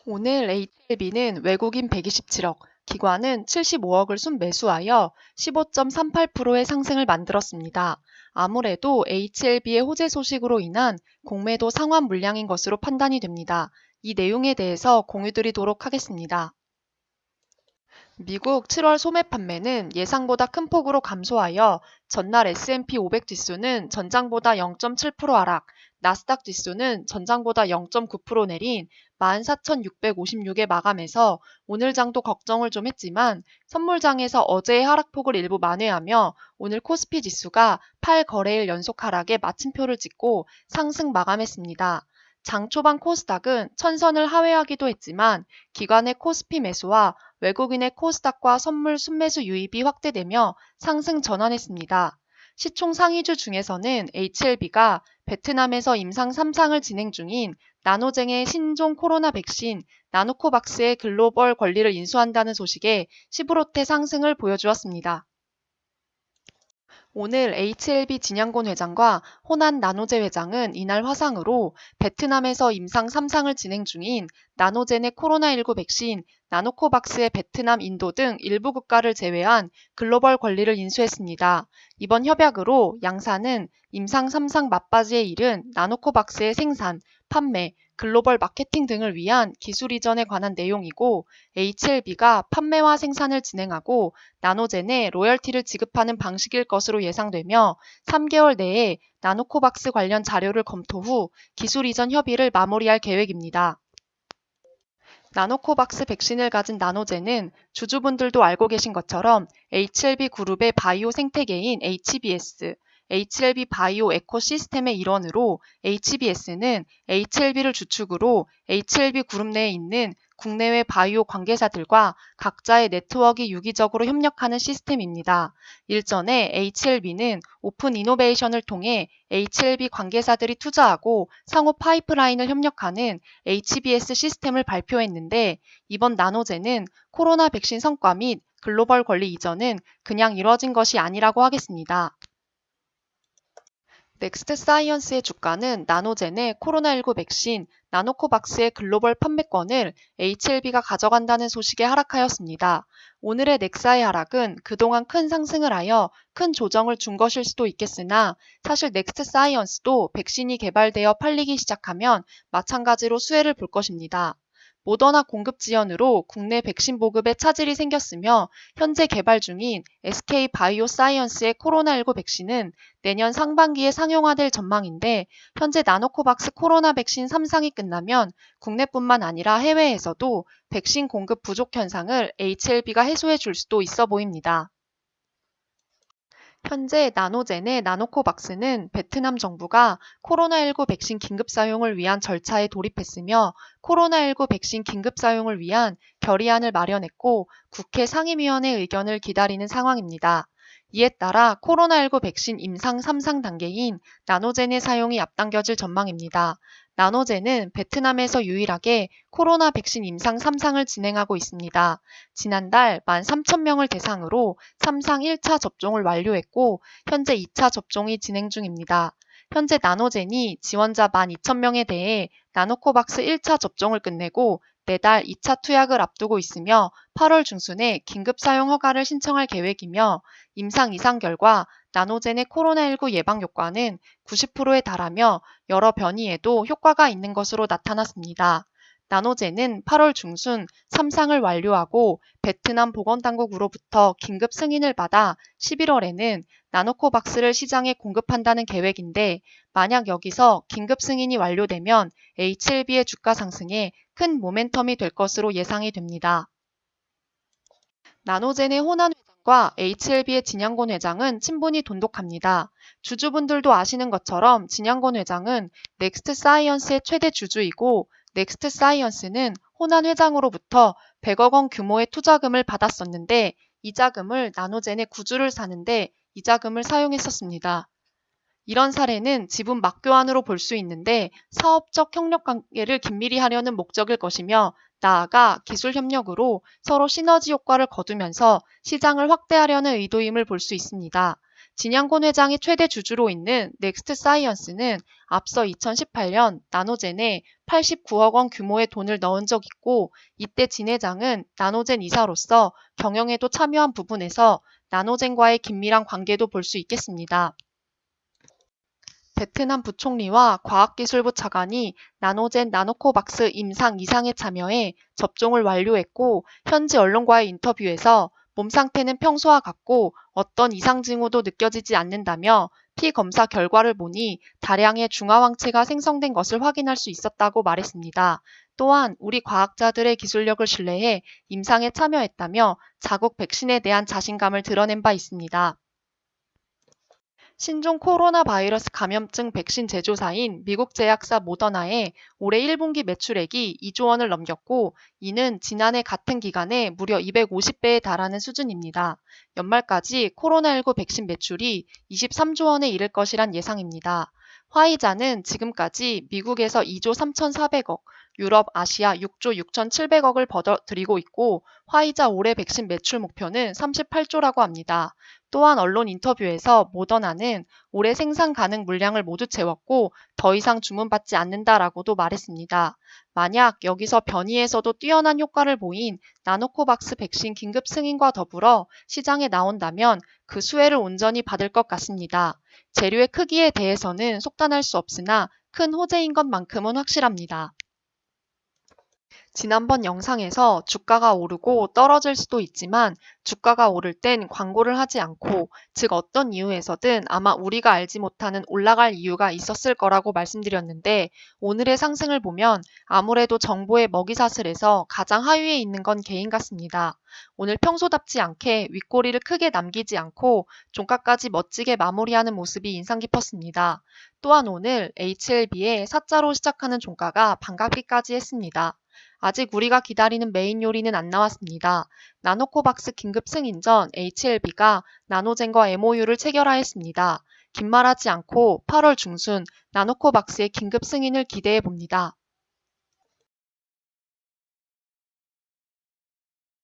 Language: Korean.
오늘 HLB는 외국인 127억, 기관은 75억을 순매수하여 15.38%의 상승을 만들었습니다. 아무래도 HLB의 호재 소식으로 인한 공매도 상환 물량인 것으로 판단이 됩니다. 이 내용에 대해서 공유드리도록 하겠습니다. 미국 7월 소매 판매는 예상보다 큰 폭으로 감소하여 전날 S&P 500 지수는 전장보다 0.7% 하락, 나스닥 지수는 전장보다 0.9% 내린 14,656에 마감해서 오늘 장도 걱정을 좀 했지만 선물장에서 어제의 하락폭을 일부 만회하며 오늘 코스피 지수가 8거래일 연속 하락에 마침표를 찍고 상승 마감했습니다. 장 초반 코스닥은 천선을 하회하기도 했지만 기관의 코스피 매수와 외국인의 코스닥과 선물 순매수 유입이 확대되며 상승 전환했습니다. 시총 상위주 중에서는 HLB가 베트남에서 임상 3상을 진행 중인 나노쟁의 신종 코로나 백신 나노코박스의 글로벌 권리를 인수한다는 소식에 10%대 상승을 보여주었습니다. 오늘 HLB 진양곤 회장과 호난 나노제 회장은 이날 화상으로 베트남에서 임상 3상을 진행 중인 나노젠의 코로나19 백신 나노코박스의 베트남, 인도 등 일부 국가를 제외한 글로벌 권리를 인수했습니다. 이번 협약으로 양사는 임상 3상 막바지에 이른 나노코박스의 생산, 판매, 글로벌 마케팅 등을 위한 기술 이전에 관한 내용이고 HLB가 판매와 생산을 진행하고 나노젠에 로열티를 지급하는 방식일 것으로 예상되며 3개월 내에 나노코박스 관련 자료를 검토 후 기술 이전 협의를 마무리할 계획입니다. 나노코박스 백신을 가진 나노젠은 주주분들도 알고 계신 것처럼 HLB 그룹의 바이오 생태계인 HBS, HLB 바이오 에코시스템의 일원으로 HBS는 HLB를 주축으로 HLB 그룹 내에 있는 국내외 바이오 관계사들과 각자의 네트워크가 유기적으로 협력하는 시스템입니다. 일전에 HLB는 오픈 이노베이션을 통해 HLB 관계사들이 투자하고 상호 파이프라인을 협력하는 HBS 시스템을 발표했는데 이번 나노젠은 코로나 백신 성과 및 글로벌 권리 이전은 그냥 이뤄진 것이 아니라고 하겠습니다. 넥스트 사이언스의 주가는 나노젠의 코로나19 백신 나노코박스의 글로벌 판매권을 HLB가 가져간다는 소식에 하락하였습니다. 오늘의 넥사의 하락은 그동안 큰 상승을 하여 큰 조정을 준 것일 수도 있겠으나 사실 넥스트 사이언스도 백신이 개발되어 팔리기 시작하면 마찬가지로 수혜를 볼 것입니다. 모더나 공급 지연으로 국내 백신 보급에 차질이 생겼으며 현재 개발 중인 SK바이오사이언스의 코로나19 백신은 내년 상반기에 상용화될 전망인데 현재 나노코박스 코로나 백신 3상이 끝나면 국내뿐만 아니라 해외에서도 백신 공급 부족 현상을 HLB가 해소해 줄 수도 있어 보입니다. 현재 나노젠의 나노코박스는 베트남 정부가 코로나19 백신 긴급 사용을 위한 절차에 돌입했으며 코로나19 백신 긴급 사용을 위한 결의안을 마련했고 국회 상임위원회 의견을 기다리는 상황입니다. 이에 따라 코로나19 백신 임상 3상 단계인 나노젠의 사용이 앞당겨질 전망입니다. 나노젠은 베트남에서 유일하게 코로나 백신 임상 3상을 진행하고 있습니다. 지난달 13,000명을 대상으로 3상 1차 접종을 완료했고 현재 2차 접종이 진행 중입니다. 현재 나노젠이 지원자 12,000명에 대해 나노코박스 1차 접종을 끝내고 내달 2차 투약을 앞두고 있으며 8월 중순에 긴급 사용 허가를 신청할 계획이며 임상 이상 결과 나노젠의 코로나19 예방 효과는 90%에 달하며 여러 변이에도 효과가 있는 것으로 나타났습니다. 나노젠은 8월 중순 3상을 완료하고 베트남 보건당국으로부터 긴급 승인을 받아 11월에는 나노코박스를 시장에 공급한다는 계획인데 만약 여기서 긴급 승인이 완료되면 HLB의 주가 상승에 큰 모멘텀이 될 것으로 예상이 됩니다. 나노젠의 호난 회장과 HLB의 진양곤 회장은 친분이 돈독합니다. 주주분들도 아시는 것처럼 진양곤 회장은 넥스트 사이언스의 최대 주주이고 넥스트 사이언스는 호난 회장으로부터 100억 원 규모의 투자금을 받았었는데 이 자금을 나노젠의 구주를 사는데 이 자금을 사용했었습니다. 이런 사례는 지분 맞교환으로 볼 수 있는데 사업적 협력 관계를 긴밀히 하려는 목적일 것이며 나아가 기술 협력으로 서로 시너지 효과를 거두면서 시장을 확대하려는 의도임을 볼 수 있습니다. 진양곤 회장이 최대 주주로 있는 넥스트 사이언스는 앞서 2018년 나노젠에 89억 원 규모의 돈을 넣은 적 있고, 이때 진 회장은 나노젠 이사로서 경영에도 참여한 부분에서 나노젠과의 긴밀한 관계도 볼 수 있겠습니다. 베트남 부총리와 과학기술부 차관이 나노젠 나노코박스 임상 2상에 참여해 접종을 완료했고, 현지 언론과의 인터뷰에서 몸 상태는 평소와 같고 어떤 이상 징후도 느껴지지 않는다며, 피검사 결과를 보니 다량의 중화황체가 생성된 것을 확인할 수 있었다고 말했습니다. 또한 우리 과학자들의 기술력을 신뢰해 임상에 참여했다며 자국 백신에 대한 자신감을 드러낸 바 있습니다. 신종 코로나 바이러스 감염증 백신 제조사인 미국 제약사 모더나의 올해 1분기 매출액이 2조 원을 넘겼고, 이는 지난해 같은 기간에 무려 250배에 달하는 수준입니다. 연말까지 코로나19 백신 매출이 23조 원에 이를 것이란 예상입니다. 화이자는 지금까지 미국에서 2조 3,400억, 유럽, 아시아 6조 6,700억을 벌어들이고 있고, 화이자 올해 백신 매출 목표는 38조라고 합니다. 또한 언론 인터뷰에서 모더나는 올해 생산 가능 물량을 모두 채웠고 더 이상 주문받지 않는다라고도 말했습니다. 만약 여기서 변이에서도 뛰어난 효과를 보인 나노코박스 백신 긴급 승인과 더불어 시장에 나온다면 그 수혜를 온전히 받을 것 같습니다. 재료의 크기에 대해서는 속단할 수 없으나 큰 호재인 것만큼은 확실합니다. 지난번 영상에서 주가가 오르고 떨어질 수도 있지만 주가가 오를 땐 광고를 하지 않고, 즉 어떤 이유에서든 아마 우리가 알지 못하는 올라갈 이유가 있었을 거라고 말씀드렸는데, 오늘의 상승을 보면 아무래도 정보의 먹이사슬에서 가장 하위에 있는 건 개인 같습니다. 오늘 평소답지 않게 윗꼬리를 크게 남기지 않고 종가까지 멋지게 마무리하는 모습이 인상 깊었습니다. 또한 오늘 HLB의 사자로 시작하는 종가가 반갑기까지 했습니다. 아직 우리가 기다리는 메인 요리는 안 나왔습니다. 나노코박스 긴급 승인 전 HLB가 나노젠과 MOU를 체결하였습니다. 긴 말하지 않고 8월 중순 나노코박스의 긴급 승인을 기대해 봅니다.